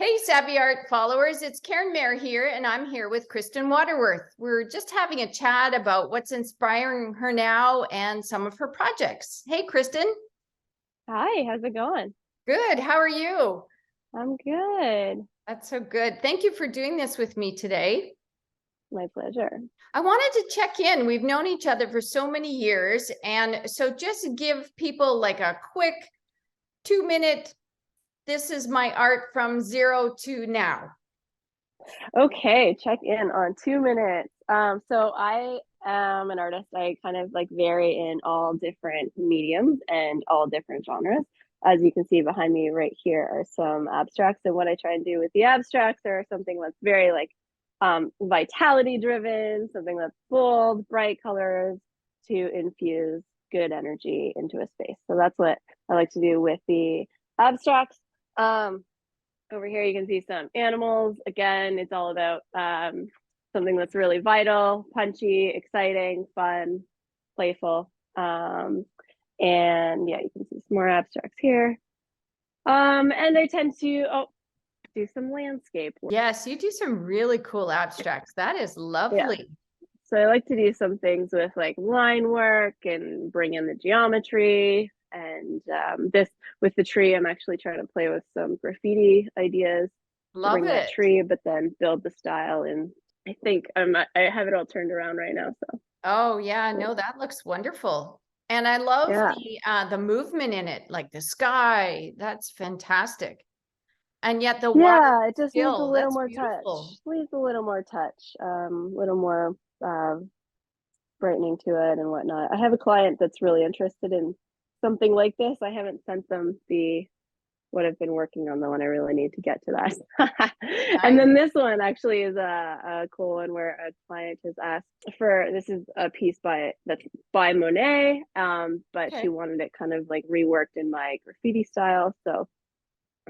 Hey, Savvy Art followers, it's Karen Mayer here, and I'm here with Kristyn Watterworth. We're just having a chat about what's inspiring her now and some of her projects. Hey, Kristyn. Hi, how's it going? Good. How are you? I'm good. That's so good. Thank you for doing this with me today. My pleasure. I wanted to check in. We've known each other for so many years, and so just give people like a quick 2-minute, this is my art from zero to now. Okay, check in on 2 minutes. So I am an artist. I kind of like vary in all different mediums and all different genres. As you can see behind me right here are some abstracts. And what I try and do with the abstracts are something that's very like vitality driven, something that's bold, bright colors to infuse good energy into a space. So that's what I like to do with the abstracts. Over here, you can see some animals. Again, it's all about something that's really vital, punchy, exciting, fun, playful. And yeah, you can see some more abstracts here. And I tend to do some landscape work. Yes, you do some really cool abstracts. That is lovely. Yeah. So I like to do some things with like line work and bring in the geometry. And this with the tree, I'm actually trying to play with some graffiti ideas to Love bring that it. tree, but then build the style. And I think I have it all turned around right now. So Oh yeah, no, that looks wonderful. And I love yeah, the movement in it, like the sky. That's fantastic. And yet the water yeah, it just needs a still, little that's more beautiful. touch. Needs a little more touch, little more brightening to it and whatnot. I have a client that's really interested in something like this. I haven't sent them the what I've been working on though, and I really need to get to that. And Nice. then this one actually is a cool one where a client has asked for this is a piece that's by Monet, but Okay. she wanted it kind of like reworked in my graffiti style. So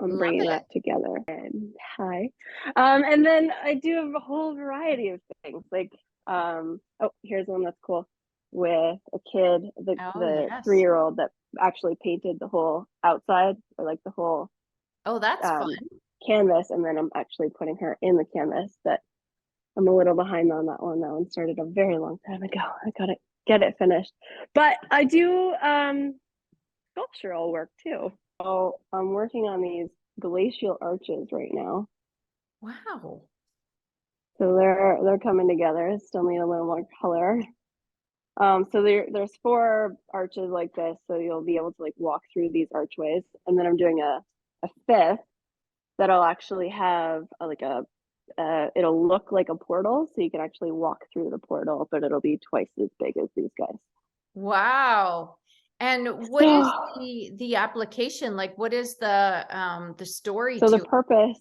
I'm Love bringing it. that together. And hi, and then I do have a whole variety of things like oh, here's one that's cool with a kid, Oh the yes. 3-year-old that actually painted the whole outside or like the whole Oh, that's fun. canvas, and then I'm actually putting her in the canvas. But I'm a little behind on that one. That one started a very long time ago. I gotta get it finished. But I do sculptural work too. So I'm working on these glacial arches right now. Wow. So they're coming together. Still need a little more color. So there's 4 arches like this, so you'll be able to like walk through these archways, and then I'm doing a 5th that'll actually have it'll look like a portal, so you can actually walk through the portal, but it'll be twice as big as these guys. Wow. And what is So, the application? Like what is the story so the to it? purpose,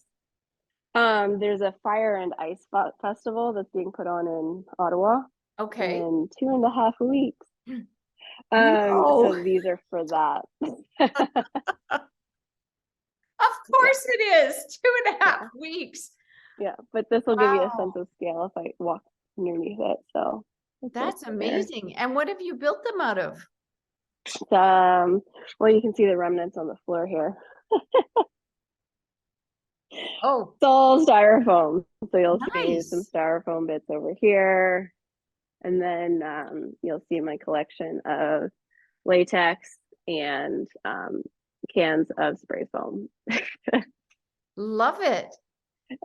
there's a fire and ice festival that's being put on in Ottawa Okay. in 2.5 weeks. No, So these are for that. of Yeah, course it is. Two and a half yeah, weeks. yeah. But this will give you a sense Wow. of scale if I walk underneath it. So That's that's there. amazing. And what have you built them out of? Well, you can see the remnants on the floor here. Oh, It's all styrofoam. So you'll see some nice. styrofoam bits over here. And then you'll see my collection of latex and cans of spray foam. Love it.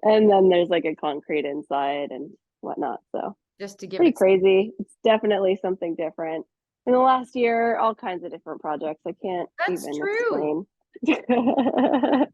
And then there's like a concrete inside and whatnot. So Just to give pretty it some. crazy. It's definitely something different. In the last year, all kinds of different projects. I can't That's even true. explain.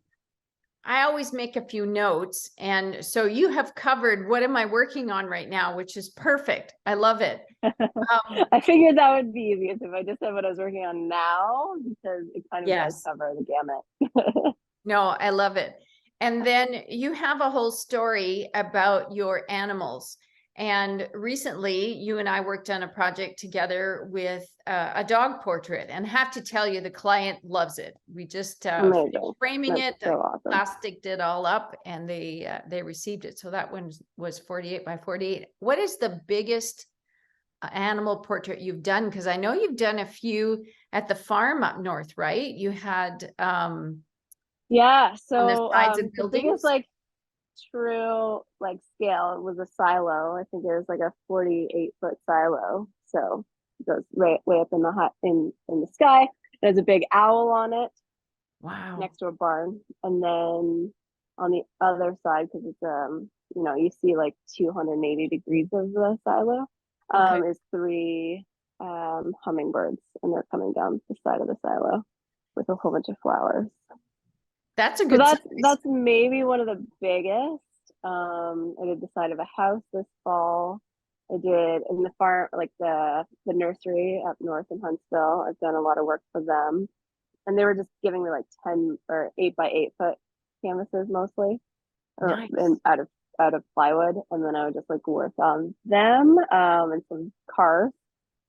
I always make a few notes. And so you have covered what am I working on right now, which is perfect. I love it. I figured that would be easiest if I just said what I was working on now, because it kind of does Yes. cover the gamut. No, I love it. And then you have a whole story about your animals. And recently, you and I worked on a project together with a dog portrait. And I have to tell you, the client loves it. We just Amazing. finished framing That's it, so awesome. plasticed it all up, and they received it. So that one was 48 by 48. What is the biggest animal portrait you've done? Because I know you've done a few at the farm up north, right? You had Yeah, on the so sides of the biggest buildings? like true like scale was a silo. I think it was like a 48-foot silo. So it goes right way up in the high in the sky. There's a big owl on it Wow. next to a barn. And then on the other side, because it's you know, you see like 280 degrees of the silo, Okay. is three hummingbirds, and they're coming down the side of the silo with a whole bunch of flowers. That's a So good size. that's maybe one of the biggest. I did the side of a house this fall. I did in the farm, like the nursery up north in Huntsville. I've done a lot of work for them, and they were just giving me like 10 or 8 by 8 foot canvases mostly, or Nice. and out of plywood, and then I would just like work on them, and some cars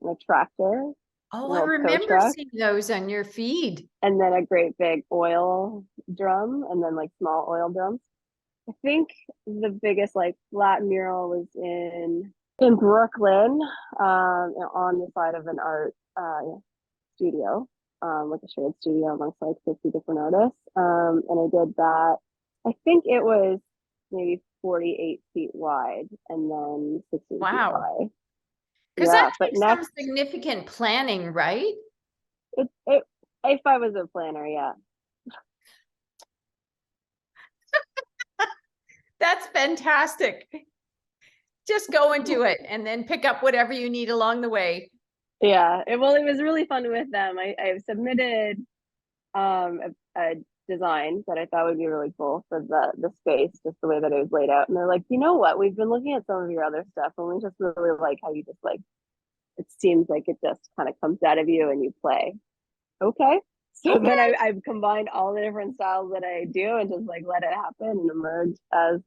and a tractor, Oh, an I old tow remember truck, seeing those on your feed. and then a great big oil drum, and then like small oil drums. I think the biggest like flat mural was in Brooklyn, on the side of an art studio, like a shared studio amongst like 50 different artists. And I did that. I think it was maybe 48 feet wide and then 16 feet Wow. high. Because that Yeah, but takes some next, significant planning, right? it if I was a planner, yeah. That's fantastic. Just go and do it and then pick up whatever you need along the way. Yeah, well, it was really fun with them. I submitted a design that I thought would be really cool for the space, just the way that it was laid out. And they're like, you know what? We've been looking at some of your other stuff, and we just really like how you just like it seems like it just kind of comes out of you and you play. Okay. So then Okay. I've combined all the different styles that I do and just like let it happen and emerge as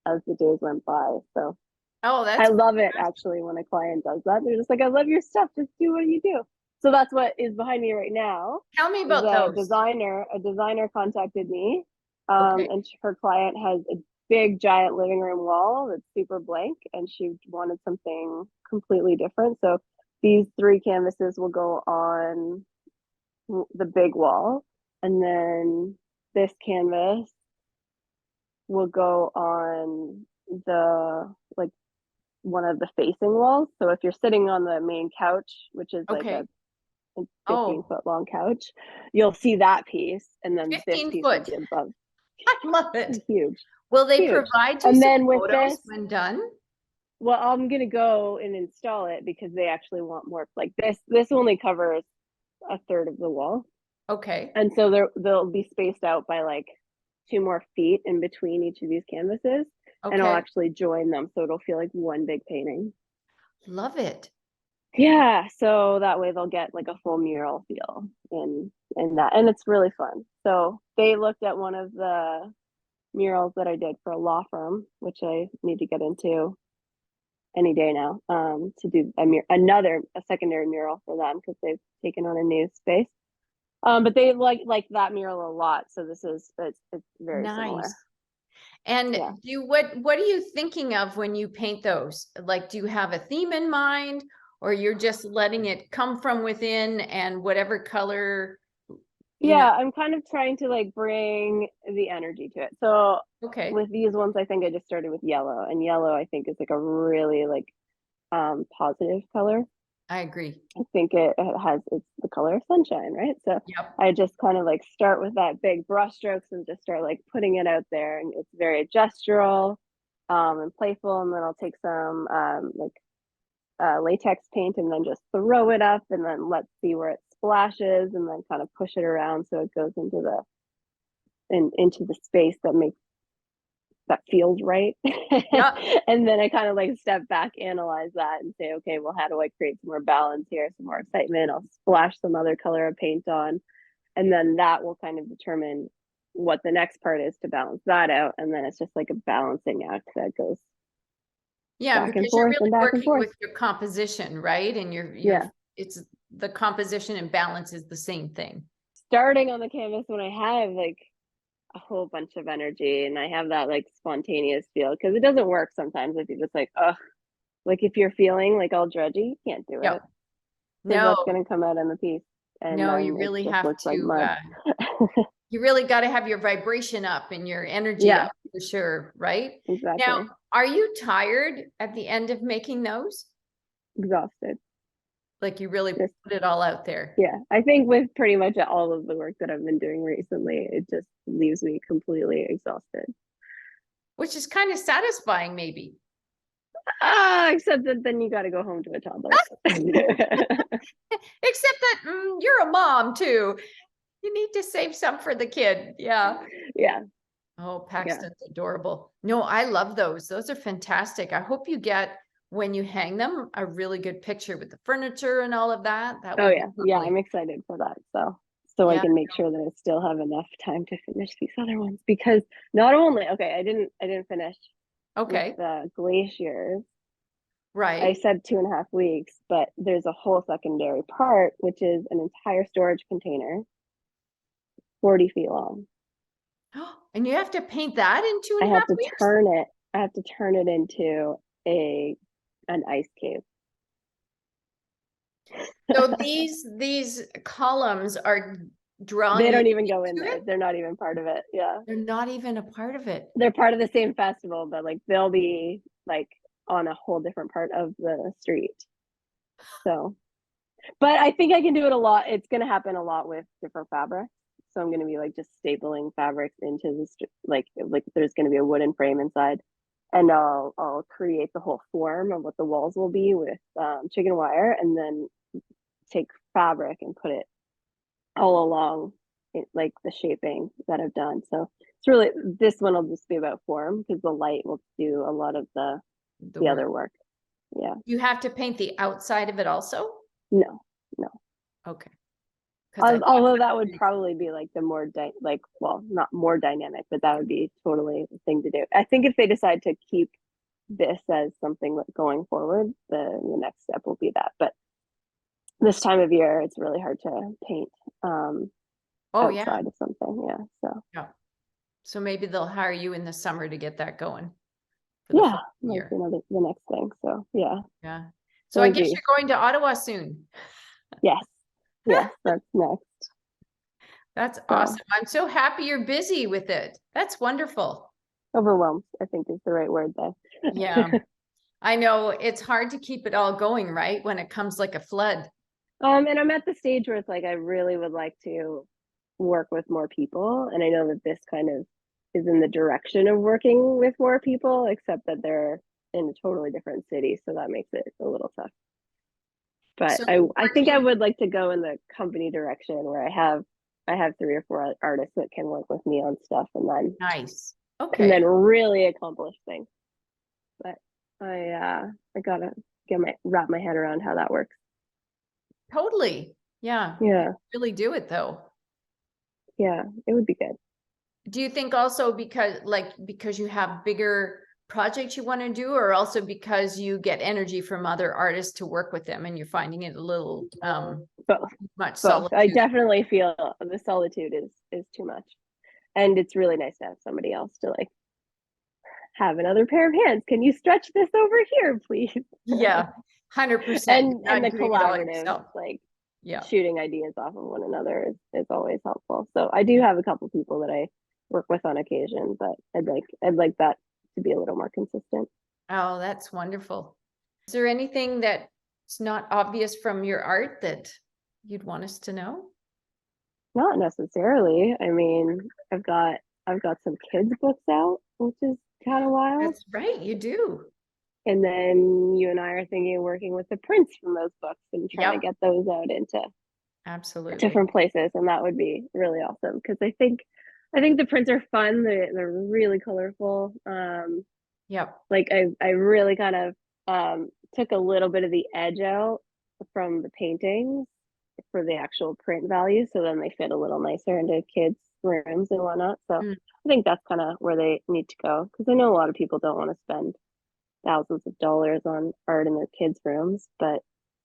the days went by. So Oh, I that's love it fantastic. actually when a client does that. They're just like, I love your stuff. Just do what you do. So that's what is behind me right now. Tell me Is about those. a designer contacted me, Okay. and her client has a big giant living room wall that's super blank, and she wanted something completely different. So these three canvases will go on the big wall, and then this canvas will go on the like one of the facing walls. So if you're sitting on the main couch, which is like Okay. a 15 Oh, foot long couch, you'll see that piece, and then this 15 piece will foot. be above. I love it. Huge, Will they huge. provide you And some then with photos this, when done? well, I'm gonna go and install it because they actually want more. Like this only covers a third of the wall, Okay. and so they'll be spaced out by like 2 more feet in between each of these canvases, and I'll Okay. actually join them so it'll feel like one big painting. Love it. Yeah, so that way they'll get like a full mural feel in that, and it's really fun. So they looked at one of the murals that I did for a law firm, which I need to get into any day now, to do a secondary mural for them because they've taken on a new space. But they like that mural a lot, so it's very similar. Nice. And Yeah. what are you thinking of when you paint those? Like, do you have a theme in mind, or you're just letting it come from within and whatever color, you know? Yeah, I'm kind of trying to like bring the energy to it. So Okay, with these ones, I think I just started with yellow, and yellow I think is like a really like positive color. I agree. I think it's the color of sunshine, right? So Yep. I just kind of like start with that big brush strokes and just start like putting it out there, and it's very gestural, and playful. And then I'll take some latex paint and then just throw it up, and then let's see where it splashes, and then kind of push it around so it goes into the space that feels right. Yep. And then I kind of like step back, analyze that, and say, okay, well, how do I create some more balance here, some more excitement? I'll splash some other color of paint on, and then that will kind of determine what the next part is to balance that out. And then it's just like a balancing act that goes Yeah, back and because you're forth and really back and working forth. with your composition, right? And Yeah. it's the composition and balance is the same thing. Starting on the canvas when I have like a whole bunch of energy and I have that like spontaneous feel, because it doesn't work sometimes if you're just like, oh, like if you're feeling like all drudgy, you can't do it Yep. because No, that's going to come out in the piece, and no, then you it really just have looks like to mud. You really got to have your vibration up and your energy Yeah, up for sure, right? Now, exactly. are you tired at the end of making those? Exhausted. Like you really Just, put it all out there, yeah. I think with pretty much all of the work that I've been doing recently, it just leaves me completely exhausted. which is kind of satisfying, maybe. Except that then you got to go home to a toddler. Except that you're a mom too. You need to save some for the kid. Yeah. Yeah, Oh, yeah. Paxton's adorable. No, I love those. Those are fantastic. I hope you get, when you hang them, a really good picture with the furniture and all of that. That Oh would be yeah, yeah. lovely. I'm excited for that. So I Yeah. can make sure that I still have enough time to finish these other ones because not only okay, I didn't finish with Okay. the glaciers. I Right. said 2.5 weeks, but there's a whole secondary part, which is an entire storage container, 40 feet long. And you have to paint that in two I and a have half to weeks? turn it. I have to turn it into a an ice cave. So these columns are drawing They you don't even go in into there. it? They're not even part of it. Yeah. They're not even a part of it. They're part of the same festival, but like they'll be like on a whole different part of the street. So, but I think I can do it a lot. It's going to happen a lot with different fabrics. So I'm going to be like just stapling fabrics into this, like there's going to be a wooden frame inside, and I'll create the whole form of what the walls will be with chicken wire, and then take fabric and put it all along like the shaping that I've done. So it's really this one will just be about form because the light will do a lot of The the work. other work. Yeah. You have to paint the outside of it also? No, no. Okay. Because I Although that would probably be like the more like well, not more dynamic, but that would be totally the thing to do. I think if they decide to keep this as something going forward, the next step will be that. But this time of year, it's really hard to paint oh yeah. outside of something. Yeah. So Yeah. So maybe they'll hire you in the summer to get that going for the yeah, fall like year. the next thing. So yeah, Yeah. So that I would guess be you're going to Ottawa soon. yes, yes, that's next. That's So awesome. I'm so happy you're busy with it. That's wonderful. overwhelmed, I think is the right word there. Yeah. I know it's hard to keep it all going, right? When it comes like a flood. And I'm at the stage where it's like I really would like to work with more people, and I know that this kind of is in the direction of working with more people, except that they're in a totally different city, so that makes it a little tough. But So I think I working, would like to go in the company direction where I have 3 or 4 artists that can work with me on stuff, nice. and Okay. then really accomplish things. But I gotta wrap my head around how that works. Totally. Yeah. You Yeah, really do it though. yeah, it would be good. Do you think also because you have bigger projects you want to do, or also because you get energy from other artists to work with them and you're finding it a little Both, much both. I solitude? definitely feel the solitude is too much, and it's really nice to have somebody else to like have another pair of hands. Can you stretch this over here, please? Yeah, 100%. You're And not the doing it all collaborative, yourself. like Yeah. shooting ideas off of one another is always helpful. So I do have a couple people that I work with on occasion, but I'd like that to be a little more consistent. Oh, that's wonderful. Is there anything that's not obvious from your art that you'd want us to know? Not necessarily. I mean, I've got some kids books out, which is kind of wild. That's right, you do. And then you and I are thinking of working with the prints from those books and trying to Yep, get those out into absolutely. different places. And that would be really awesome because I think the prints are fun. They're really colorful. Yep. Like I really kind of took a little bit of the edge out from the paintings for the actual print value, so then they fit a little nicer into kids' rooms and whatnot. So Mm, I think that's kind of where they need to go because I know a lot of people don't want to spend thousands of dollars on art in their kids' rooms, but yeah.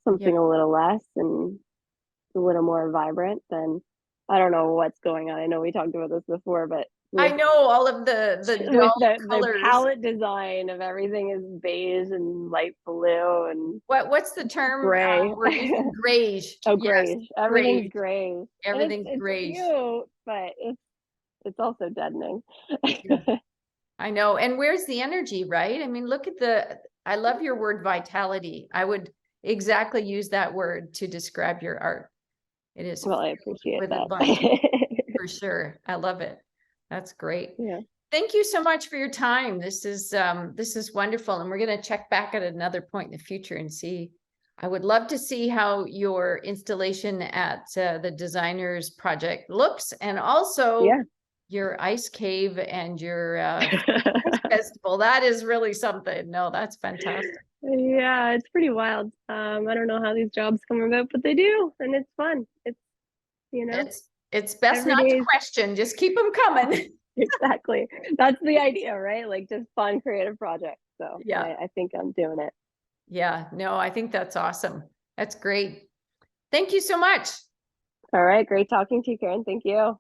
something a little less and a little more vibrant, then I don't know what's going on. I know we talked about this before, but I with know all of the with dull the colors. palette design of everything is beige and light blue and What's the term gray. we're using? Grayish. Oh, Yes, grayish. Everything's grayish. grayish. And Everything's it's grayish. cute, but it's also deadening. Yeah. I know. And where's the energy, right? I mean, look at I love your word vitality. I would exactly use that word to describe your art. It is Well, I appreciate with a that. bunch for sure. I love it. That's great. Yeah. Thank you so much for your time. This is wonderful. And we're going to check back at another point in the future and see. I would love to see how your installation at the designers project looks, and also Yeah. your ice cave and your ice festival. That is really something. No, that's fantastic. Yeah, it's pretty wild. I don't know how these jobs come about, but they do, and it's fun. It's, you know, It's best every not to day. question. Just keep them coming. Exactly. That's the idea, right? Like just fun, creative projects. So Yeah. I think I'm doing it. Yeah. No, I think that's awesome. That's great. Thank you so much. All right. Great talking to you, Karen. Thank you.